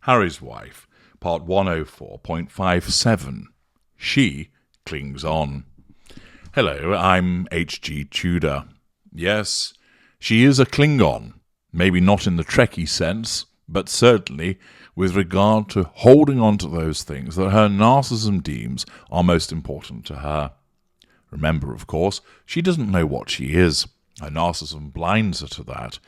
Harry's Wife, Part 104.57. She clings on. Hello, I'm H.G. Tudor. Yes, she is a Klingon. Maybe not in the Trekkie sense, but certainly with regard to holding on to those things that her narcissism deems are most important to her. Remember, of course, she doesn't know what she is. Her narcissism blinds her to that.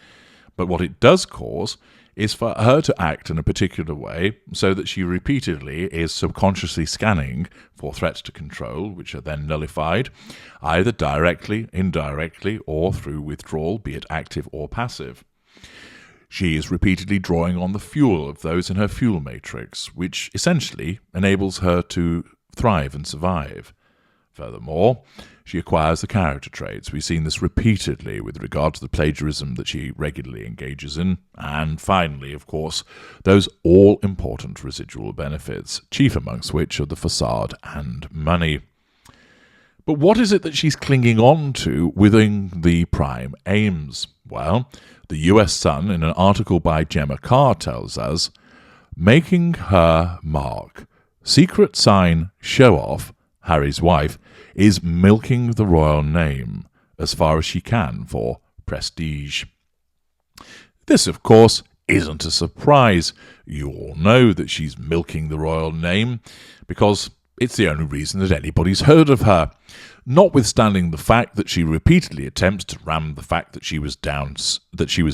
But what it does cause is for her to act in a particular way so that she repeatedly is subconsciously scanning for threats to control, which are then nullified, either directly, indirectly, or through withdrawal, be it active or passive. She is repeatedly drawing on the fuel of those in her fuel matrix, which essentially enables her to thrive and survive. Furthermore, she acquires the character traits. We've seen this repeatedly with regard to the plagiarism that she regularly engages in. And finally, of course, those all-important residual benefits, chief amongst which are the facade and money. But what is it that she's clinging on to within the prime aims? Well, the US Sun, in an article by Gemma Carr, tells us, making her mark, secret sign show-off, Harry's wife, is milking the royal name as far as she can for prestige. This, of course, isn't a surprise. You all know that she's milking the royal name because it's the only reason that anybody's heard of her, notwithstanding the fact that she repeatedly attempts to ram the fact that she was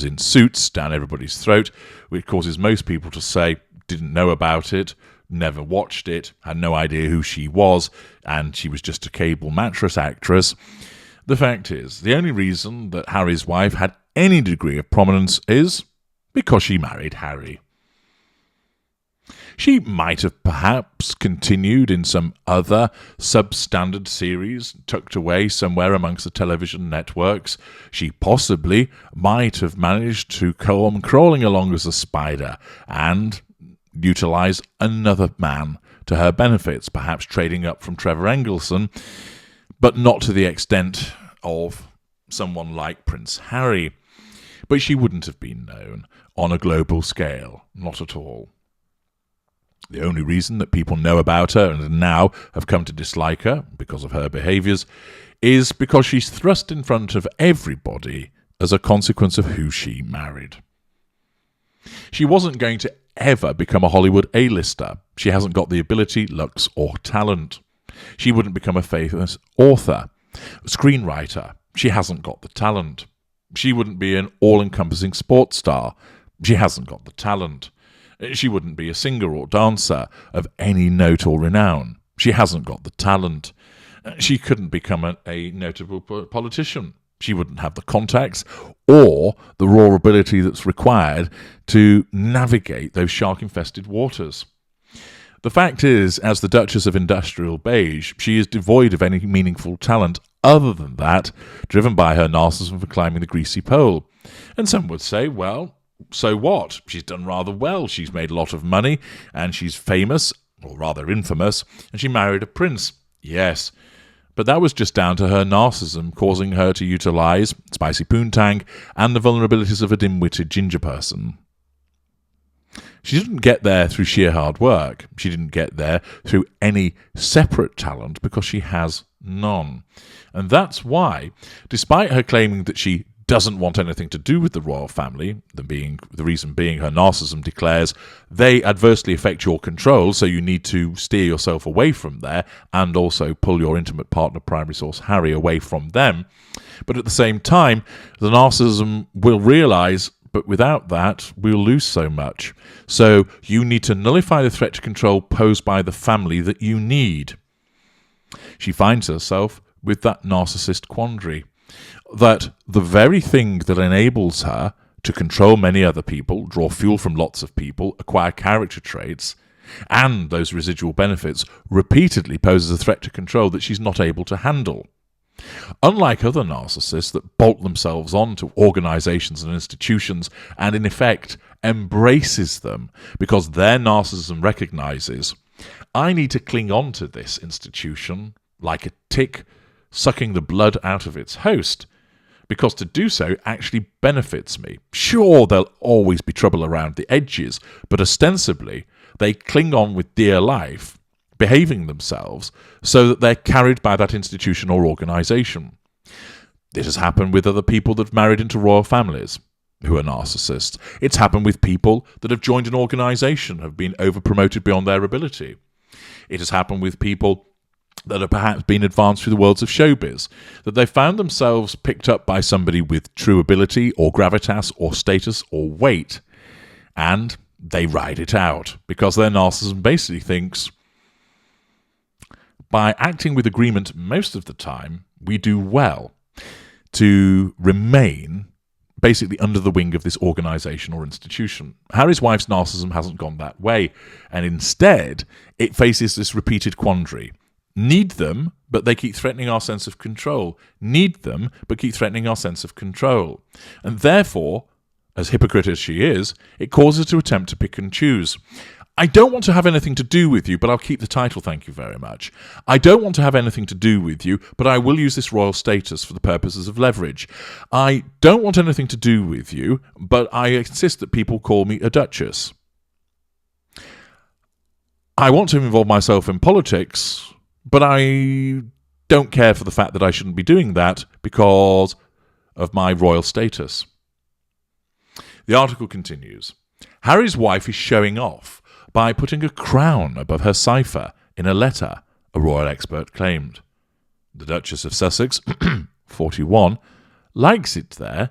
in Suits down everybody's throat, which causes most people to say didn't know about it, never watched it, had no idea who she was, and she was just a cable mattress actress. The fact is, the only reason that Harry's wife had any degree of prominence is because she married Harry. She might have perhaps continued in some other substandard series tucked away somewhere amongst the television networks. She possibly might have managed to come crawling along as a spider and utilize another man to her benefits, perhaps trading up from Trevor Engelson, but not to the extent of someone like Prince Harry. But she wouldn't have been known on a global scale, not at all. The only reason that people know about her and now have come to dislike her because of her behaviours is because she's thrust in front of everybody as a consequence of who she married. She wasn't going to ever become a Hollywood A-lister. She hasn't got the ability, looks, or talent. She wouldn't become a famous author, screenwriter. She hasn't got the talent. She wouldn't be an all-encompassing sports star. She hasn't got the talent. She wouldn't be a singer or dancer of any note or renown. She hasn't got the talent. She couldn't become a notable politician. She wouldn't have the contacts or the raw ability that's required to navigate those shark-infested waters. The fact is, as the Duchess of Industrial Beige, she is devoid of any meaningful talent other than that, driven by her narcissism for climbing the greasy pole. And some would say, well, so what? She's done rather well. She's made a lot of money, and she's famous, or rather infamous, and she married a prince. Yes, but that was just down to her narcissism causing her to utilise spicy poontang and the vulnerabilities of a dim-witted ginger person. She didn't get there through sheer hard work. She didn't get there through any separate talent because she has none. And that's why, despite her claiming that she doesn't want anything to do with the royal family, the reason being her narcissism declares they adversely affect your control, so you need to steer yourself away from there and also pull your intimate partner, primary source Harry, away from them. But at the same time, the narcissism will realise, but without that, we'll lose so much. So you need to nullify the threat to control posed by the family that you need. She finds herself with that narcissist quandary, that the very thing that enables her to control many other people, draw fuel from lots of people, acquire character traits, and those residual benefits repeatedly poses a threat to control that she's not able to handle. Unlike other narcissists that bolt themselves onto organisations and institutions and in effect embraces them because their narcissism recognises, I need to cling on to this institution like a tick sucking the blood out of its host. because to do so actually benefits me. Sure, there'll always be trouble around the edges, but ostensibly they cling on with dear life, behaving themselves so that they're carried by that institution or organisation. It has happened with other people that have married into royal families who are narcissists. It's happened with people that have joined an organisation, have been over-promoted beyond their ability. It has happened with people that have perhaps been advanced through the worlds of showbiz, that they found themselves picked up by somebody with true ability or gravitas or status or weight, and they ride it out because their narcissism basically thinks, by acting with agreement most of the time, we do well to remain basically under the wing of this organisation or institution. Harry's wife's narcissism hasn't gone that way, and instead it faces this repeated quandary. Need them, but they keep threatening our sense of control. Need them, but keep threatening our sense of control. And therefore, as hypocrite as she is, it causes her to attempt to pick and choose. I don't want to have anything to do with you, but I'll keep the title, thank you very much. I don't want to have anything to do with you, but I will use this royal status for the purposes of leverage. I don't want anything to do with you, but I insist that people call me a duchess. I want to involve myself in politics, but I don't care for the fact that I shouldn't be doing that because of my royal status. The article continues. Harry's wife is showing off by putting a crown above her cipher in a letter, a royal expert claimed. The Duchess of Sussex, 41, likes it there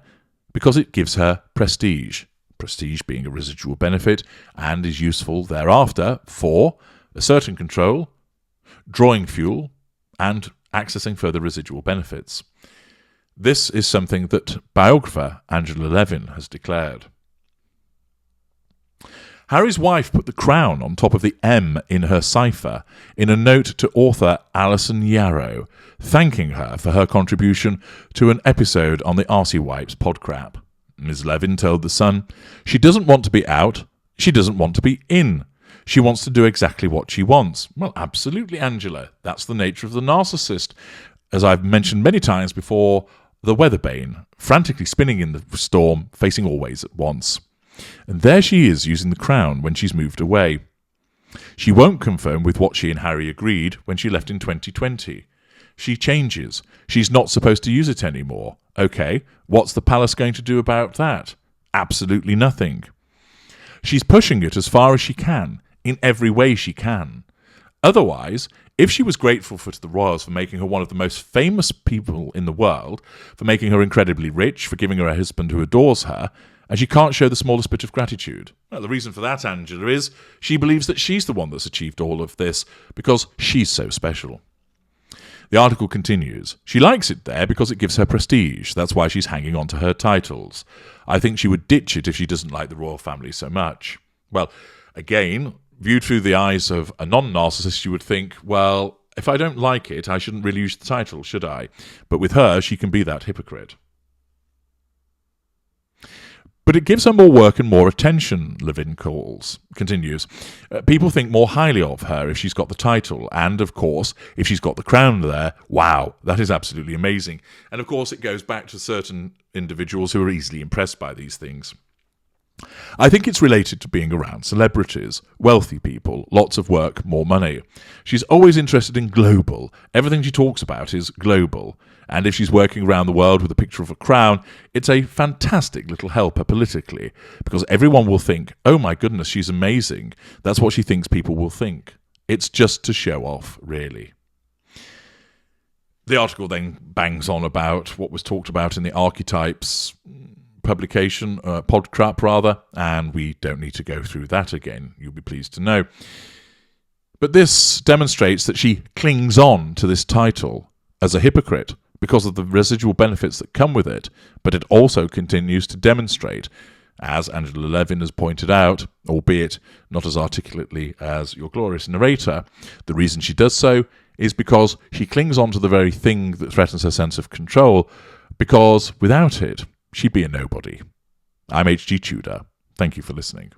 because it gives her prestige, prestige being a residual benefit, and is useful thereafter for asserting control, drawing fuel, and accessing further residual benefits. This is something that biographer Angela Levin has declared. Harry's wife put the crown on top of the M in her cipher in a note to author Alison Yarrow, thanking her for her contribution to an episode on the Arsey Wipes podcrap. Ms. Levin told The Sun, she doesn't want to be out, she doesn't want to be in. She wants to do exactly what she wants. Well, absolutely, Angela. That's the nature of the narcissist. As I've mentioned many times before, the weatherbane, frantically spinning in the storm, facing all ways at once. And there she is using the crown when she's moved away. She won't confirm with what she and Harry agreed when she left in 2020. She changes. She's not supposed to use it anymore. Okay, what's the palace going to do about that? Absolutely nothing. She's pushing it as far as she can, in every way she can. Otherwise, if she was grateful to the royals for making her one of the most famous people in the world, for making her incredibly rich, for giving her a husband who adores her, and she can't show the smallest bit of gratitude. Well, the reason for that, Angela, is she believes that she's the one that's achieved all of this because she's so special. The article continues. She likes it there because it gives her prestige. That's why she's hanging on to her titles. I think she would ditch it if she doesn't like the royal family so much. Well, again, viewed through the eyes of a non-narcissist, you would think, well, if I don't like it, I shouldn't really use the title, should I? But with her, she can be that hypocrite. But it gives her more work and more attention, Levin continues. People think more highly of her if she's got the title, and, of course, if she's got the crown there, wow, that is absolutely amazing. And, of course, it goes back to certain individuals who are easily impressed by these things. I think it's related to being around celebrities, wealthy people, lots of work, more money. She's always interested in global. Everything she talks about is global. And if she's working around the world with a picture of a crown, it's a fantastic little helper politically, because everyone will think, oh my goodness, she's amazing. That's what she thinks people will think. It's just to show off, really. The article then bangs on about what was talked about in the Archetypes publication, podcrap rather, and we don't need to go through that again, you'll be pleased to know. But this demonstrates that she clings on to this title as a hypocrite because of the residual benefits that come with it, but it also continues to demonstrate, as Angela Levin has pointed out, albeit not as articulately as your glorious narrator, the reason she does so is because she clings on to the very thing that threatens her sense of control, because without it, she'd be a nobody. I'm H.G. Tudor. Thank you for listening.